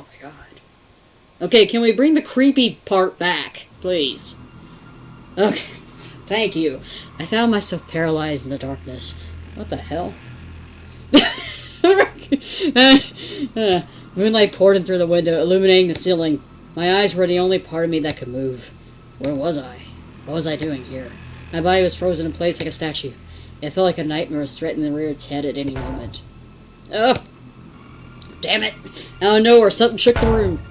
Oh my god. Okay, can we bring the creepy part back, please? Okay, thank you. I found myself paralyzed in the darkness. What the hell? Moonlight poured in through the window, illuminating the ceiling. My eyes were the only part of me that could move. Where was I? What was I doing here? My body was frozen in place like a statue. It felt like a nightmare was threatening to rear its head at any moment. Oh! Damn it! Out of nowhere, something shook the room.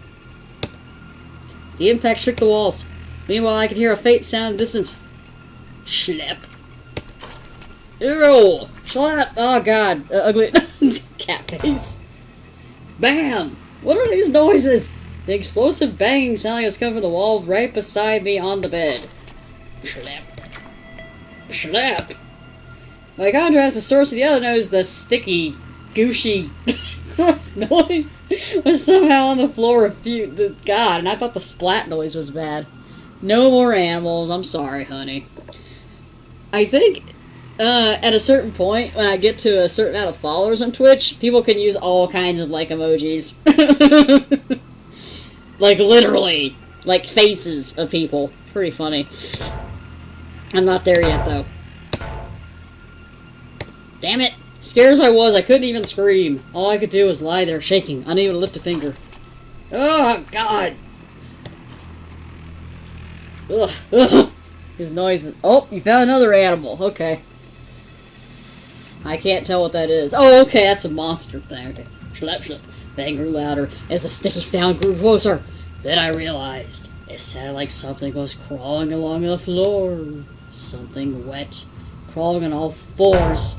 The impact shook the walls. Meanwhile, I could hear a faint sound in the distance. Schlep. Ew! Schlep! Oh god. Ugly cat face. Bam! What are these noises? The explosive banging sound was coming from the wall right beside me on the bed. Schlep. Schlep! By contrast, the source of the other noise, the sticky, gooshy, gross noise, was somehow on the floor of God, and I thought the splat noise was bad. No more animals. I'm sorry, honey. I think at a certain point, when I get to a certain amount of followers on Twitch, people can use all kinds of like emojis. Like literally, like faces of people. Pretty funny. I'm not there yet though. Damn it! Scared as I was, I couldn't even scream. All I could do was lie there shaking, unable to lift a finger. Oh god! Ugh, ugh. These noises. Oh, you found another animal. Okay. I can't tell what that is. Oh, okay, that's a monster thing. Okay. Schlep, schlep. The bang grew louder as the sticky sound grew closer. Then I realized it sounded like something was crawling along the floor. Something wet. Crawling on all fours.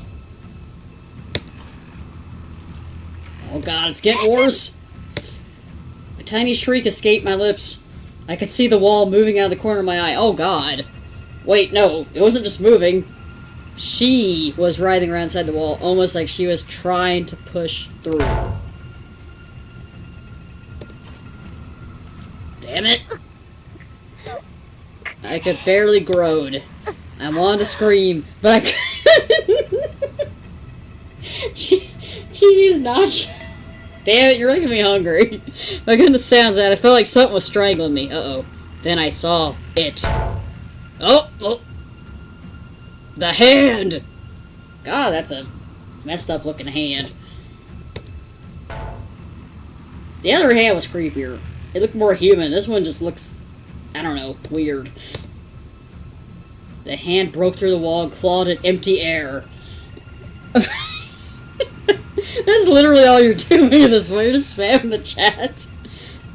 Oh god, it's getting worse. A tiny shriek escaped my lips. I could see the wall moving out of the corner of my eye. Oh god. Wait, no, it wasn't just moving. She was writhing around inside the wall, almost like she was trying to push through. Damn it. I could barely groan. I wanted to scream, but I couldn't. She's not. Damn it, you're making me hungry. My goodness, sounds that. I felt like something was strangling me. Uh-oh. Then I saw it. Oh! The hand! God, that's a messed up looking hand. The other hand was creepier. It looked more human. This one just looks, I don't know, weird. The hand broke through the wall and clawed at empty air. That's literally all you're doing at this point. You're just spamming the chat.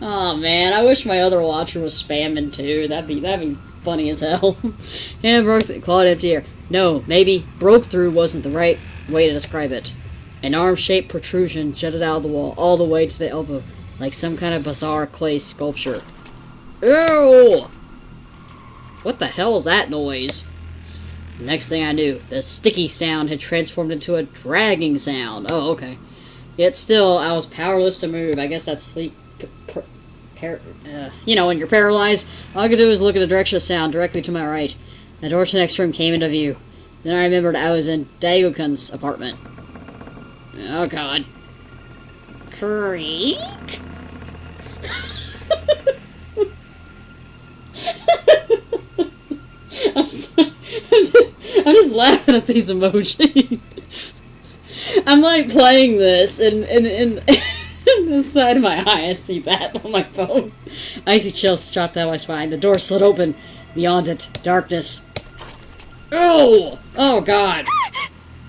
Oh man, I wish my other watcher was spamming too. That'd be funny as hell. And broke the clawed empty air. No, maybe broke through wasn't the right way to describe it. An arm-shaped protrusion jutted out of the wall all the way to the elbow, like some kind of bizarre clay sculpture. Ew! What the hell is that noise? The next thing I knew, the sticky sound had transformed into a dragging sound. Oh, okay. Yet still, I was powerless to move. I guess that's sleep. You know, when you're paralyzed, all I could do was look at the direction of sound, directly to my right. The door to the next room came into view. Then I remembered I was in Dagokun's apartment. Oh, God. Creak? I'm just laughing at these emojis. I'm like playing this, and in the side of my eye, I see that on my phone. Icy chills shot down my spine. The door slid open. Beyond it, darkness. Oh! Oh, God.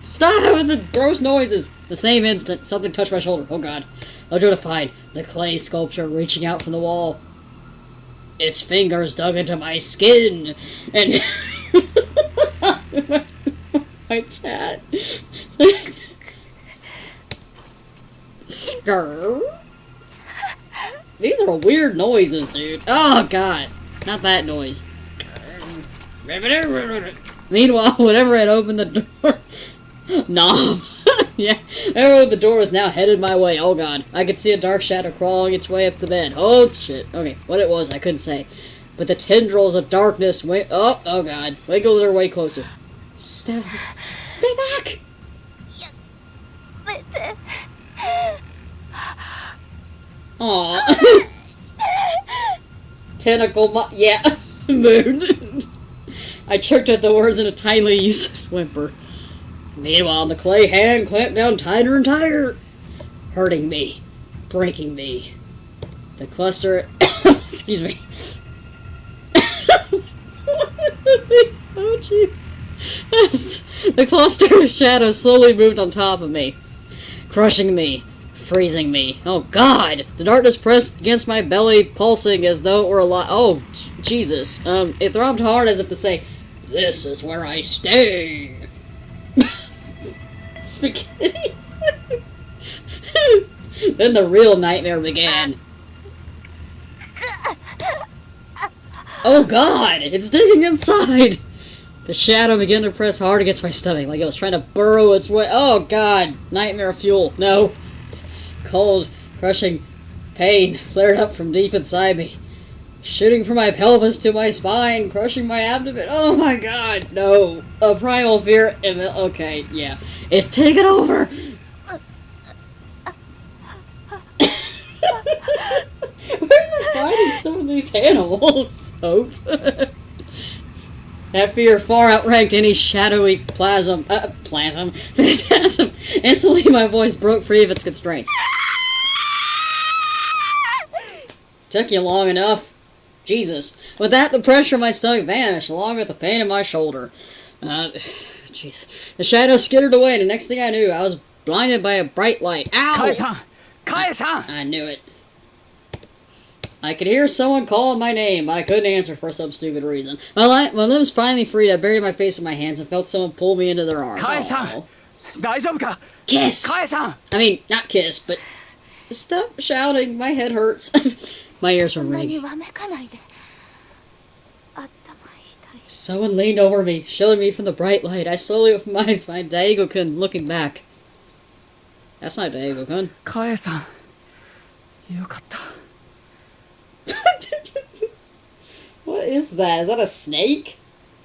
Stop with the gross noises. The same instant, something touched my shoulder. Oh, God. Electrified, the clay sculpture reaching out from the wall. Its fingers dug into my skin, and my chat. Skrrr. These are weird noises, dude. Oh god, not that noise. Meanwhile, whatever had opened the door, knob. Yeah, whoever the door was now headed my way. Oh god, I could see a dark shadow crawling its way up the bed. Oh shit. Okay, what it was, I couldn't say. But the tendrils of darkness went. Oh god, wiggled their way closer. Stay back. Aw. Tentacle yeah. Mood. I choked at the words in a tiny, useless whimper. Meanwhile, the clay hand clamped down tighter and tighter, hurting me, breaking me. The cluster... Excuse me. Oh, jeez. The cluster of shadows slowly moved on top of me, crushing me, freezing me. Oh, God! The darkness pressed against my belly, pulsing as though it were alive. Oh, Jesus. It throbbed hard as if to say, "This is where I stay." Spaghetti. Then the real nightmare began. Oh, God! It's digging inside! The shadow began to press hard against my stomach, like it was trying to burrow its way. Oh, God! Nightmare fuel. No. Cold, crushing pain flared up from deep inside me, shooting from my pelvis to my spine, crushing my abdomen. Oh, my God! No. A primal fear. Okay, yeah. It's taken over! Where are you finding some of these animals, Hope? That fear far outranked any shadowy phantasm. Instantly, my voice broke free of its constraints. Took you long enough. Jesus. With that, the pressure in my stomach vanished, along with the pain in my shoulder. Jeez. The shadow skittered away, and the next thing I knew, I was blinded by a bright light. Ow! Kai-san! Kai-san! I knew it. I could hear someone calling my name, but I couldn't answer for some stupid reason. My limbs finally freed. I buried my face in my hands and felt someone pull me into their arms. Kai-san! Daijoubu ka? Kiss! Kai-san! I mean, not kiss, but... Stop shouting. My head hurts. My ears are ringing. Someone leaned over me, shielding me from the bright light. I slowly opened my eyes to find Daigo-kun looking back. That's not Daigo-kun. Kai-san. Yokatta. What is that? Is that a snake?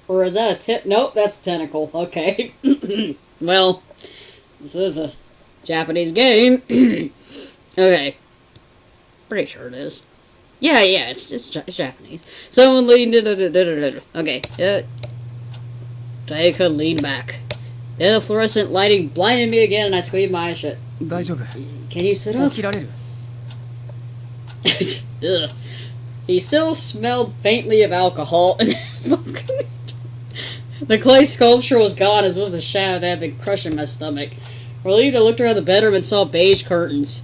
Or is that a Nope, that's a tentacle. Okay. Well, this is a Japanese game. Okay. Pretty sure it is. Yeah, it's Japanese. Someone leaned in. Okay. Daigo leaned back. Then the fluorescent lighting blinded me again, and I squeezed my eyes shut. Can you sit up? Ugh. He still smelled faintly of alcohol. The clay sculpture was gone, as was the shadow that had been crushing my stomach. Relieved, I looked around the bedroom and saw beige curtains.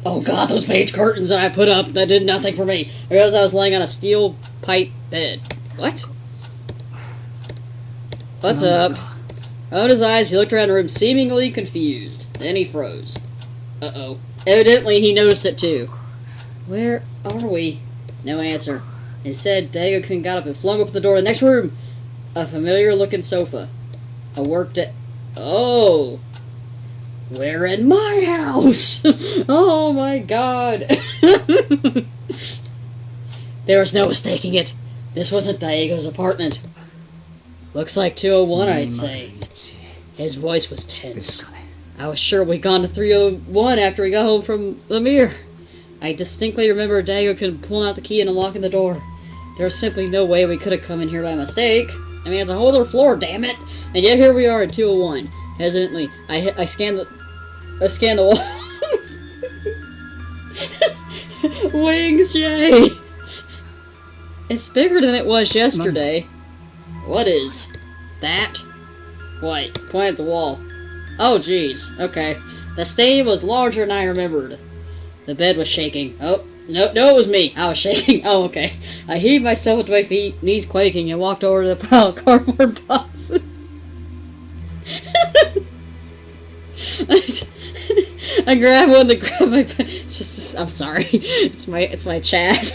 Oh, God, those beige curtains that I put up, that did nothing for me. I realized I was laying on a steel pipe bed. What? What's up? Opened his eyes, he looked around the room, seemingly confused. Then he froze. Uh-oh. Evidently, he noticed it too. Where are we? No answer. Instead, Daigo-kun got up and flung open the door of the next room. A familiar-looking sofa. A Oh! We're in my house! Oh my God! There was no mistaking it. This wasn't Daigo's apartment. Looks like 201, I'd say. His voice was tense. I was sure we'd gone to 301 after we got home from the mirror. I distinctly remember Daigo-kun pulling out the key and unlocking the door. There was simply no way we could have come in here by mistake. I mean, it's a whole other floor, damn it! And yet here we are at 201. Hesitantly, I scanned the wall. Wings, Jay! It's bigger than it was yesterday. What is that? What? Point at the wall. Oh, jeez. Okay. The stain was larger than I remembered. The bed was shaking. Oh, no, it was me. I was shaking. Oh, okay. I heaved myself to my feet, knees quaking, and walked over to the pile of cardboard boxes. I grabbed one to grab my... It's just... I'm sorry. It's my chat.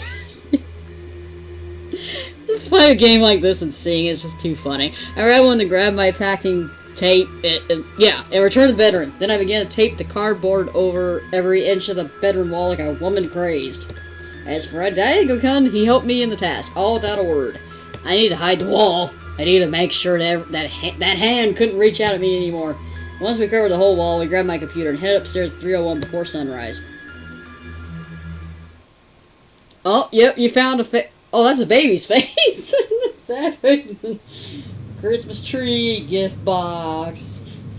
Just play a game like this and seeing it's just too funny. I grabbed one to grab my packing tape, and returned to the bedroom. Then I began to tape the cardboard over every inch of the bedroom wall like a woman crazed. As for Daigo-kun, he helped me in the task, all without a word. I needed to hide the wall. I needed to make sure that hand couldn't reach out at me anymore. Once we covered the whole wall, we grabbed my computer and headed upstairs to 301 before sunrise. Oh, yep, you found a oh, that's a baby's face. Sad face. Christmas tree, gift box.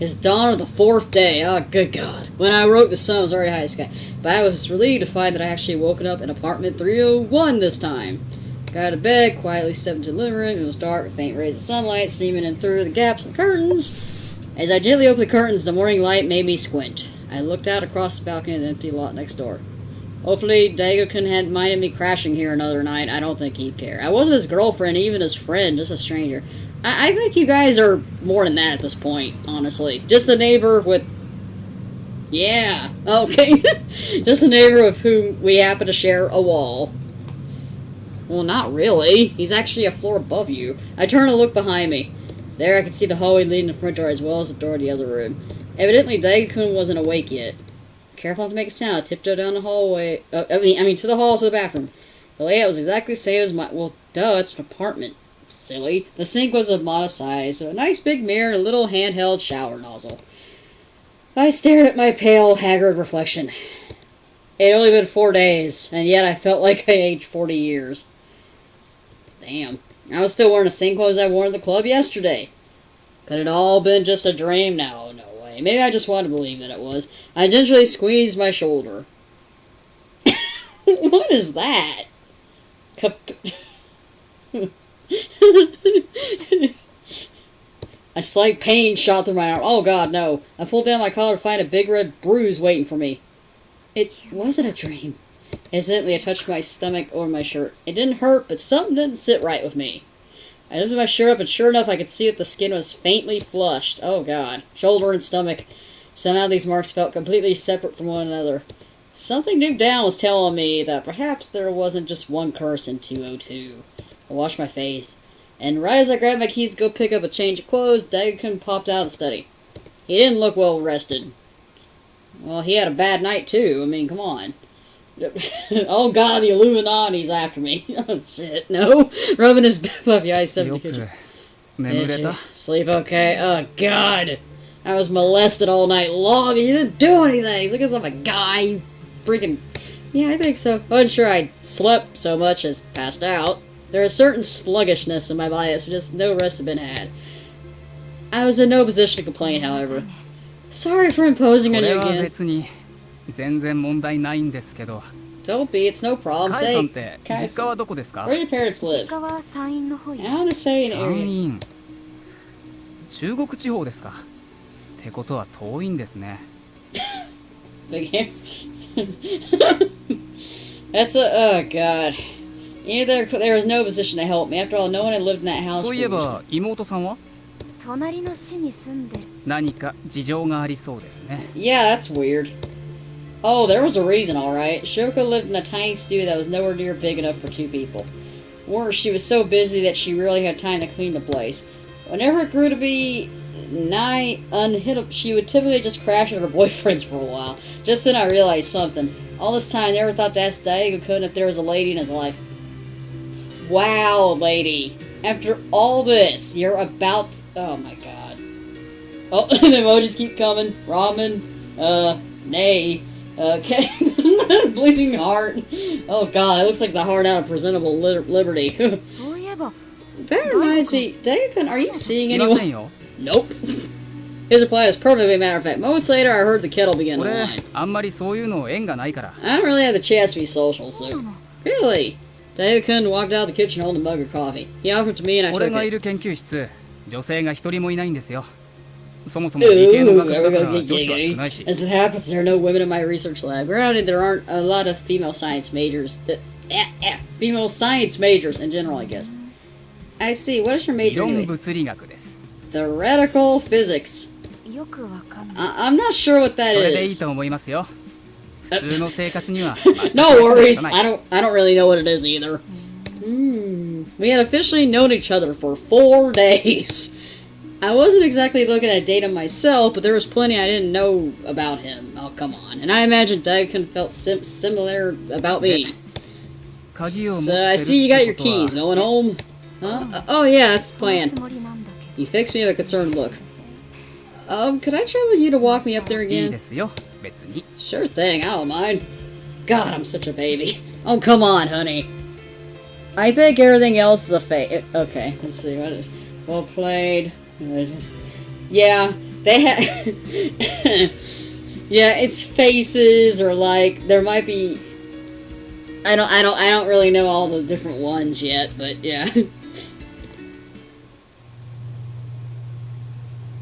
It's dawn of the 4th day. Oh, good God. When I woke, the sun was already high in the sky. But I was relieved to find that I actually woken up in apartment 301 this time. Got out of bed, quietly stepped into the living room. It was dark, with faint rays of sunlight streaming in through the gaps in the curtains. As I gently opened the curtains, the morning light made me squint. I looked out across the balcony at the empty lot next door. Hopefully, Dago-kun hadn't minded me crashing here another night. I don't think he'd care. I wasn't his girlfriend, even his friend, just a stranger. I think you guys are more than that at this point, honestly. Just a neighbor with... Yeah, okay. Just a neighbor with whom we happen to share a wall. Well, not really. He's actually a floor above you. I turned to look behind me. There I could see the hallway leading to the front door as well as the door to the other room. Evidently, Dago-kun wasn't awake yet. Careful not to make a sound. I tiptoed down the hallway. I mean, to the hall to the bathroom. The layout was exactly the same as my... Well, duh, it's an apartment. Silly. The sink was of modest size, with a nice big mirror and a little handheld shower nozzle. I stared at my pale, haggard reflection. It had only been 4 days, and yet I felt like I aged 40 years. Damn. I was still wearing the same clothes I wore at the club yesterday. Could it all been just a dream? No, no way. Maybe I just wanted to believe that it was. I gingerly squeezed my shoulder. What is that? A slight pain shot through my arm. Oh God, no. I pulled down my collar to find a big red bruise waiting for me. It wasn't a dream. Incidentally, I touched my stomach over my shirt. It didn't hurt, but something didn't sit right with me. I lifted my shirt up, and sure enough, I could see that the skin was faintly flushed. Oh God. Shoulder and stomach. Somehow these marks felt completely separate from one another. Something deep down was telling me that perhaps there wasn't just one curse in 202. I washed my face. And right as I grabbed my keys to go pick up a change of clothes, Dago-kun popped out of the study. He didn't look well rested. Well, he had a bad night, too. I mean, come on. Oh, God, the Illuminati's after me. Oh, shit, no. Rubbing his puffy eyes stepped in the kitchen. Did you sleep okay? Oh, God. I was molested all night long, and you didn't do anything. Look at some guy. You freaking... Yeah, I think so. I wasn't sure I slept so much as passed out. There was certain sluggishness in my body, so just no rest had been had. I was in no position to complain, however. Sorry for imposing on you again. Don't be, it's no problem. Say, Kai-san, where do your parents live? I want to say an area. 中国地方ですか。ってことは遠いんですね。That's a... Oh, God. Either there was no position to help me. After all, no one had lived in that house. そういえば妹さんは隣の市に住んでる。何か事情がありそうですね。Yeah, that's weird. Oh, there was a reason, alright. Shoko lived in a tiny studio that was nowhere near big enough for 2 people. Or she was so busy that she rarely had time to clean the place. Whenever it grew to be nigh unhittable, she would typically just crash at her boyfriend's for a while. Just then I realized something. All this time, I never thought to ask Dago-kun if there was a lady in his life. Wow, lady. After all this, you're about... Oh, my God. Oh, the emojis keep coming. Ramen. Nay. Okay. Bleeding heart. Oh, God. It looks like the heart out of Presentable Liberty. That reminds me. Dago-kun, are you seeing anyone? Nope. His reply is perfectly matter of fact. Moments later, I heard the kettle begin to whine. I don't really have the chance to be social, so... Really? Dago-kun walked out of the kitchen holding a mug of coffee. He offered it to me and I took it. Ooh, as it happens, there are no women in my research lab. Granted, there aren't a lot of female science majors. Female science majors in general, I guess. I see. What is your major anyway? Theoretical physics. I'm not sure what that is. No worries. I don't really know what it is either. We had officially known each other for 4 days. I wasn't exactly looking at data myself, but there was plenty I didn't know about him. Oh, come on. And I imagine Dago-kun felt similar about me. So, I see you got your keys. Going home? Huh? Oh, yeah, that's the plan. He fixed me with a concerned look. Could I trouble you to walk me up there again? Sure thing, I don't mind. God, I'm such a baby. Oh, come on, honey. I think everything else is a fake. Okay, let's see. What is... Well played. Yeah, they have... yeah, it's faces, or like, there might be... I don't really know all the different ones yet, but yeah.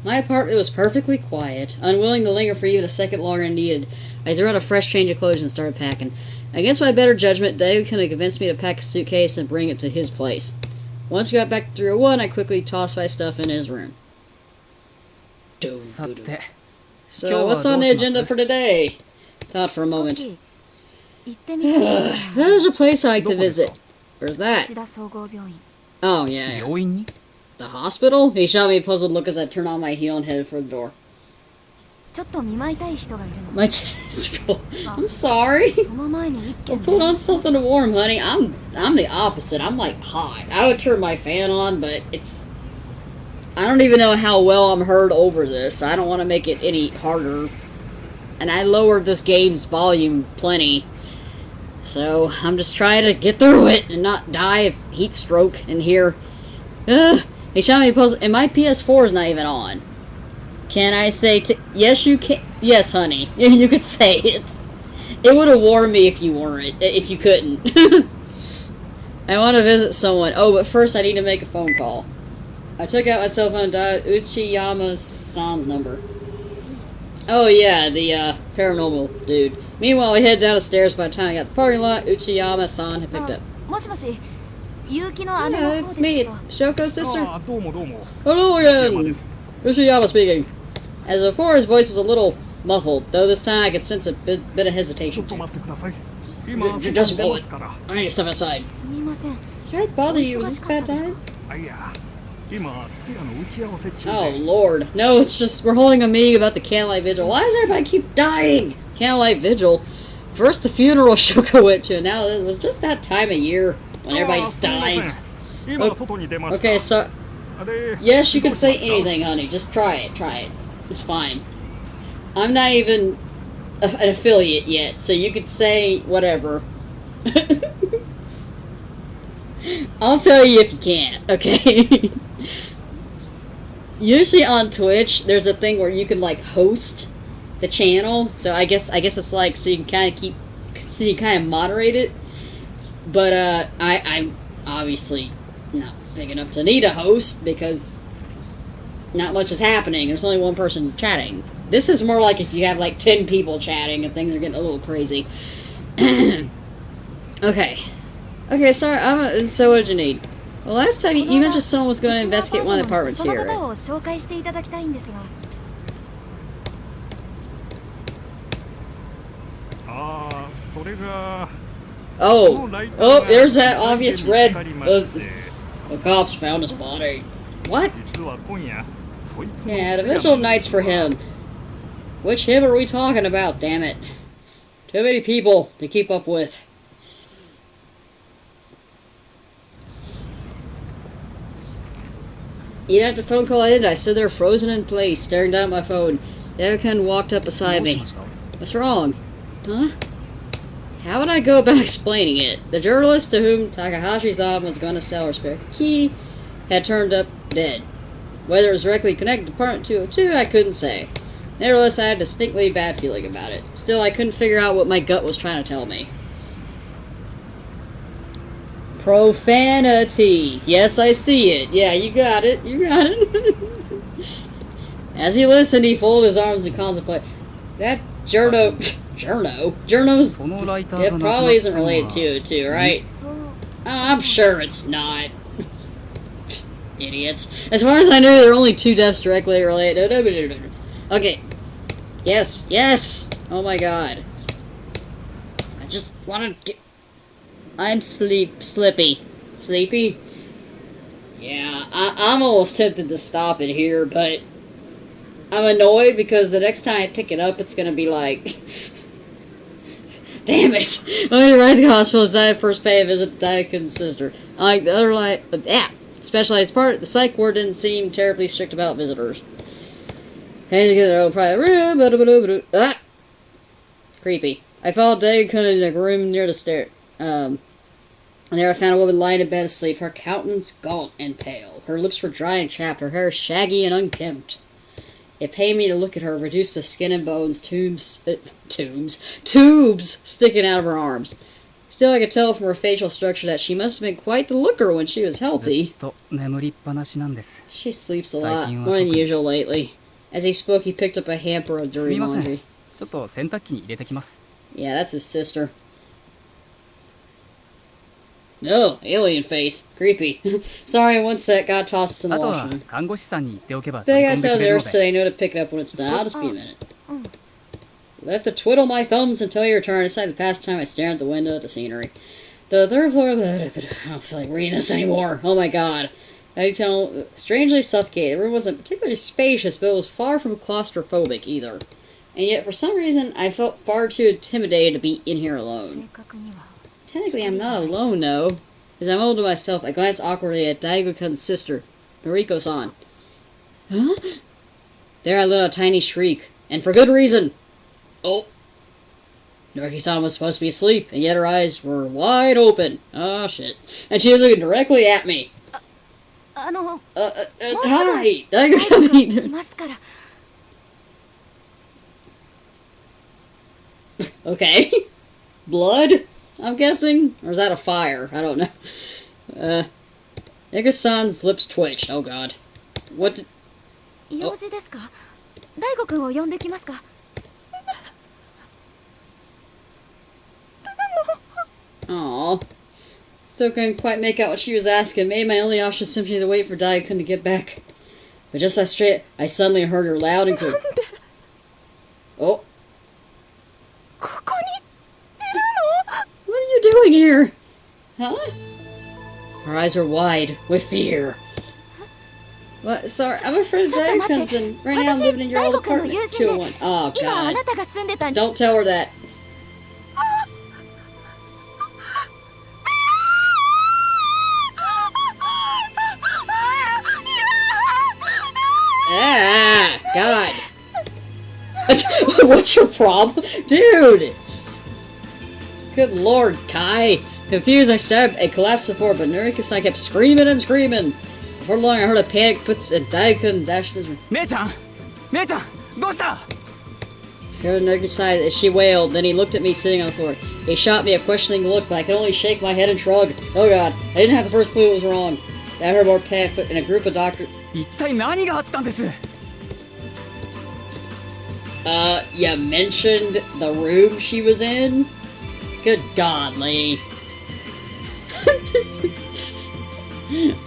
My apartment was perfectly quiet. Unwilling to linger for even a second longer than needed, I threw on a fresh change of clothes and started packing. Against my better judgment, Dave could have convinced me to pack a suitcase and bring it to his place. Once we got back to 301, I quickly tossed my stuff in his room. So, what's on the agenda for today? Thought for a moment. There's a place I like to visit. Where's that? Oh, yeah. The hospital? He shot me a puzzled look as I turned on my heel and headed for the door. My tentacle. I'm sorry. Well, put on something warm, honey. I'm the opposite. I'm like hot. I would turn my fan on, but it's... I don't even know how well I'm heard over this. I don't want to make it any harder. And I lowered this game's volume plenty. So, I'm just trying to get through it and not die of heat stroke in here. He shot me a puzzle, and my PS4 is not even on. Can I say yes, you can. Yes, honey. You could say it. It would have warned me if you weren't. If you couldn't. I want to visit someone. Oh, but first I need to make a phone call. I took out my cell phone and dialed Uchiyama-san's number. Oh yeah, the paranormal dude. Meanwhile, we head down the stairs. By the time I got to the parking lot, Uchiyama-san had picked up. Yeah, it's me, Shoko's sister. Hello again. Uchiyama speaking. As before, his voice was a little muffled, though this time I could sense a bit of hesitation. Just a moment. I need to step outside. Sorry to bother you. Was this a bad time? Oh, Lord. No, it's just we're holding a meeting about the candlelight vigil. Why does everybody keep dying? Candlelight vigil. First the funeral Shoko went to, and now it was just that time of year when everybody just dies. Okay, so... Yes, you can say anything, honey. Just try it. Try it. It's fine. I'm not even an affiliate yet, so you could say whatever. I'll tell you if you can't, okay? Usually on Twitch, there's a thing where you can, like, host the channel. So I guess it's like, so you can kind of so you kind of moderate it. But, I'm obviously not big enough to need a host because not much is happening. There's only one person chatting. This is more like if you have like 10 people chatting and things are getting a little crazy. Okay, so what did you need? Well, last time you mentioned someone was going to investigate one of the apartments here, right? Oh, there's that obvious red. The cops found his body. What? Yeah, the vigil night's for him. Which him are we talking about, damn it? Too many people to keep up with. Even after the phone call ended, I stood there frozen in place, staring down at my phone. Devakan walked up beside me. What's wrong? Huh? How would I go about explaining it? The journalist to whom Takahashi-san was going to sell her spare key had turned up dead. Whether it was directly connected to Department 202, I couldn't say. Nevertheless, I had a distinctly bad feeling about it. Still, I couldn't figure out what my gut was trying to tell me. Profanity. Yes, I see it. Yeah, you got it. You got it. As he listened, he folded his arms and contemplated. That Journo's... It probably isn't related to it, too, right? I'm sure it's not. Idiots. As far as I knew, there were only 2 deaths directly related. Okay. Yes. Oh my god. I just want to get... I'm slippy. Sleepy? Yeah, I'm almost tempted to stop it here, but... I'm annoyed because the next time I pick it up, it's gonna be like... Damn it! Let me ride the hospital as I first pay a visit to Daika's sister. Unlike the other specialized part, the psych ward didn't seem terribly strict about visitors. Hey, to get their own private room. Creepy. I followed Daikun in a room near the stair. And there I found a woman lying in bed asleep, her countenance gaunt and pale. Her lips were dry and chapped, her hair shaggy and unkempt. It pained me to look at her, reduced to skin and bones, tubes sticking out of her arms. Still, I could tell from her facial structure that she must have been quite the looker when she was healthy. She sleeps a lot, more than usual lately. As he spoke, he picked up a hamper of dirty laundry. Yeah, that's his sister. No, alien face. Creepy. Sorry, one sec, gotta toss this in the washroom. Big, I tell the nurse so they know to pick it up when it's done. I'll just be a minute. I have to twiddle my thumbs until you return. Decide the past time I stare out the window at the scenery. The third floor of the... I don't feel like reading this anymore. Oh my god. I tell... Strangely suffocated. The room wasn't particularly spacious, but it was far from claustrophobic either. And yet, for some reason, I felt far too intimidated to be in here alone. Technically, I'm not alone, though. As I mumbled to myself, I glanced awkwardly at Daigo-kun's sister, Noriko-san. Huh? There I let out a tiny shriek. And for good reason! Oh. Noriko-san was supposed to be asleep, and yet her eyes were wide open. Oh, shit. And she was looking directly at me. Hi! Daigo-kun! Okay. Blood? I'm guessing? Or is that a fire? I don't know. Ega-san's lips twitched. Oh god. What did... Oh. Aww. Still couldn't quite make out what she was asking. Maybe my only option was simply to wait for Daikun to get back. But just as straight, I suddenly heard her loud and clear. Oh. What are you doing here? Huh? Her eyes are wide with fear. What? Sorry, I'm afraid Daikun-san. Right now I'm living in your old apartment. 201. Oh god. Don't tell her that. Ah, god. What's your problem? Dude! Good lord, Kai. Confused, I stabbed and collapsed the floor, but Noriko-san kept screaming and screaming. Before long, I heard a panic footsteps and Daikun dashed his room. I heard Noriko-san as she wailed, then he looked at me sitting on the floor. He shot me a questioning look, but I could only shake my head and shrug. Oh god, I didn't have the first clue it was wrong. I heard more panic foot and a group of doctors. You mentioned the room she was in? Good god, lady.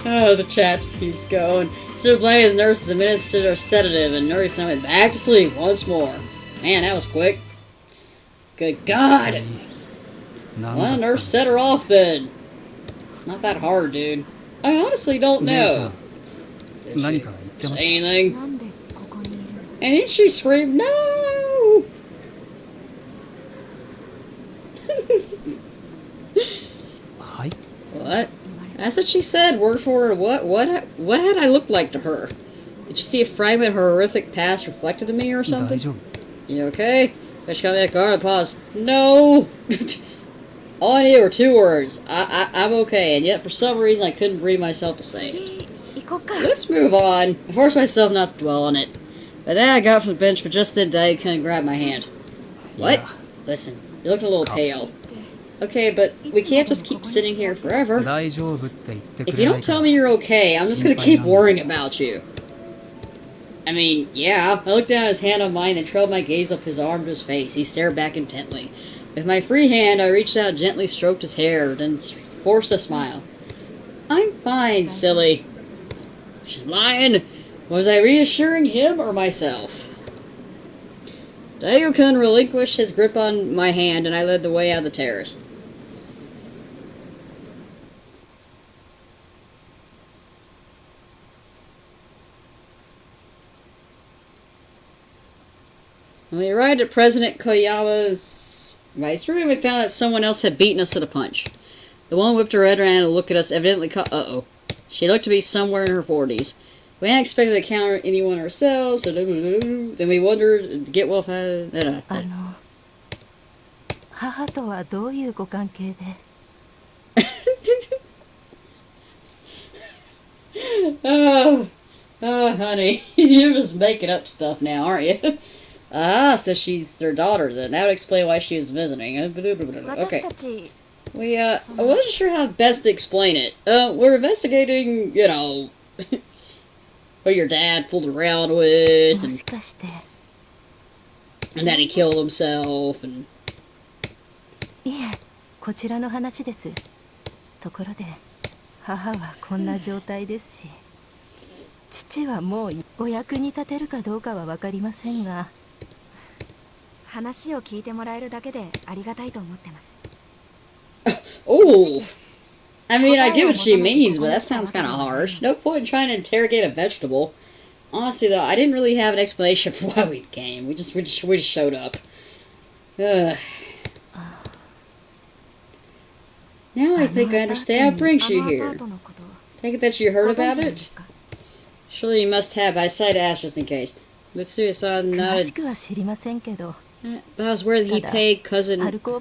Oh, the chat just keeps going. Stood playing as nurses administered her sedative, and Noriko-san went back to sleep once more. Man, that was quick. Good god! Well, the nurse set her off then. It's not that hard, dude. I honestly don't know. Did she say anything? And then she screamed, no! What? That's what she said, word for word. What had I looked like to her? Did you see a fragment of her horrific past reflected in me or something? You okay? Fish coming back, guard, pause. No! All I needed were 2 words. I'm okay, and yet for some reason I couldn't bring myself to say it. Let's move on. I forced myself not to dwell on it. But then I got from the bench, but just then Daikun grabbed my hand. What? Yeah. Listen, you're looking a little pale. Okay, but we can't just keep sitting here forever. If you don't tell me you're okay, I'm just gonna keep worrying about you. I mean, yeah. I looked down at his hand on mine and trailed my gaze up his arm to his face. He stared back intently. With my free hand, I reached out and gently stroked his hair, then forced a smile. I'm fine, silly. She's lying. Was I reassuring him or myself? Daikun relinquished his grip on my hand, and I led the way out of the terrace. When we arrived at President Koyama's vice room, we found that someone else had beaten us to the punch. The woman whipped her head around and looked at us, evidently uh-oh. She looked to be somewhere in her 40s. We hadn't expected to encounter anyone ourselves, so then we wondered, get well... 母とはどういうご関係で？ Oh, oh, honey, you're just making up stuff now, aren't you? Ah, so she's their daughter then. That would explain why she was visiting. Okay. I wasn't sure how best to explain it. We're investigating, you know, who your dad fooled around with, and that he killed himself, and... いえ、こちらの話です。ところで、母はこんな状態ですし、父はもうお役に立てるかどうかはわかりませんが、話を聞いてもらえるだけでありがたいと思ってます。Oh, I mean, I get what she means, but that sounds kind of harsh. No point in trying to interrogate a vegetable. Honestly, though, I didn't really have an explanation for why we came. We just showed up. Ugh. Now I think I understand what brings you here. Take it that you heard about it? Surely you must have. I cited Ash just in case. Mitsuya-san nodded. But I was worried he paid cousin Ruko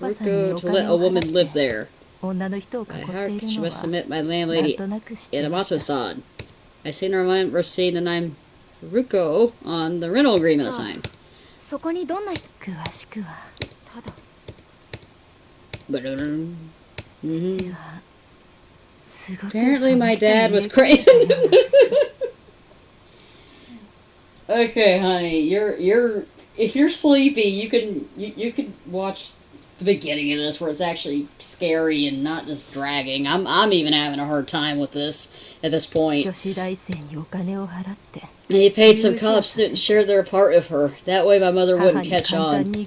to let a woman live there. I must admit my landlady, Yamato-san. I seen her remember seeing the name Ruko on the rental agreement assigned. Apparently my dad was crazy. Okay, honey, if you're sleepy, you can watch the beginning of this where it's actually scary and not just dragging. I'm even having a hard time with this at this point. And he paid some college students to share their part with her. That way my mother wouldn't catch on.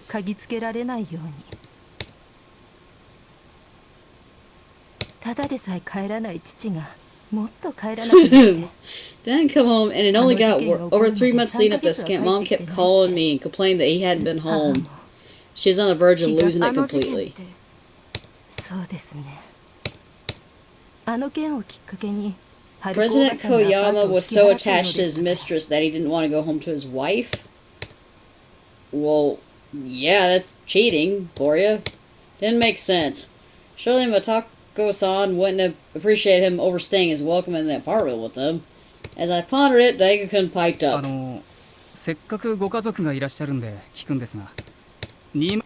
Dad come home and it only got over 3 months leading up to this camp. Mom kept calling me and complaining that he hadn't been home. She was on the verge of losing it completely. President Koyama was so attached to his mistress that he didn't want to go home to his wife? Well, yeah, that's cheating for you. Didn't make sense. Surely Matako-san wouldn't have appreciated him overstaying his welcome in the apartment with them. As I pondered it, Daigo-kun piped up. せっかくご家族がいらっしゃるんで聞くんですが。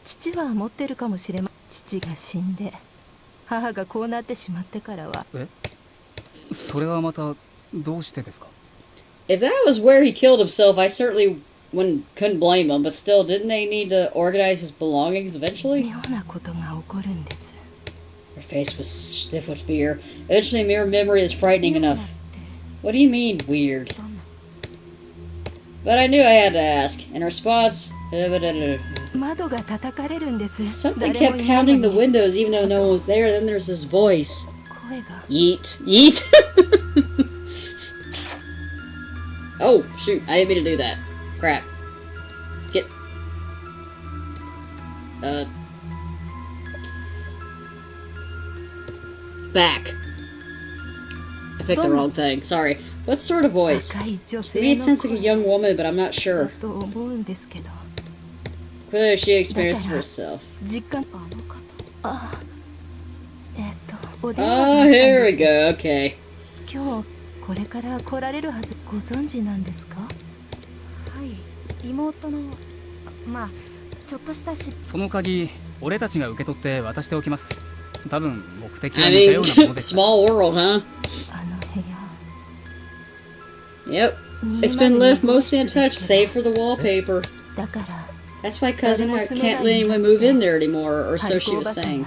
父は持ってるかもしれません。父が死んで母がこうなってしまってからは。え？それはまたどうしてですか? If that was where he killed himself, I certainly couldn't blame him, but still, didn't they need to organize his belongings eventually? 妙なことが起こるんです。Her face was stiff with fear. Eventually, mere memory is frightening enough. What do you mean, weird? But I knew I had to ask. In response, something kept pounding the windows even though no one was there. Then there's this voice. Yeet. Yeet! Oh, shoot. I didn't mean to do that. Crap. Get... Back. I picked the wrong thing. Sorry. What sort of voice? To me it sounds like a young woman, but I'm not sure. Clearly she experienced it herself. Oh, here we go. Okay. これから来られるはずご存知なんですか? はい、妹のまあちょっとしたし。その鍵、俺たちが受け取って渡しておきます。多分目的は似たようなものです。Small world, huh? Yep. It's been left mostly untouched, save for the wallpaper. That's why cousin can't let anyone move in there anymore, or so she was saying.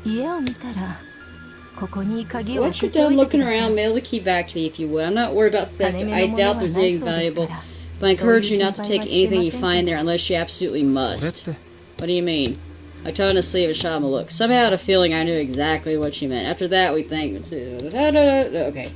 Once you're done looking around, mail the key back to me if you would. I'm not worried about theft. I doubt there's anything valuable, but I encourage you not to take anything you find there unless you absolutely must. What do you mean? I told him to sleep and shot him a look. Somehow I had a feeling I knew exactly what she meant. After that, we think... Okay.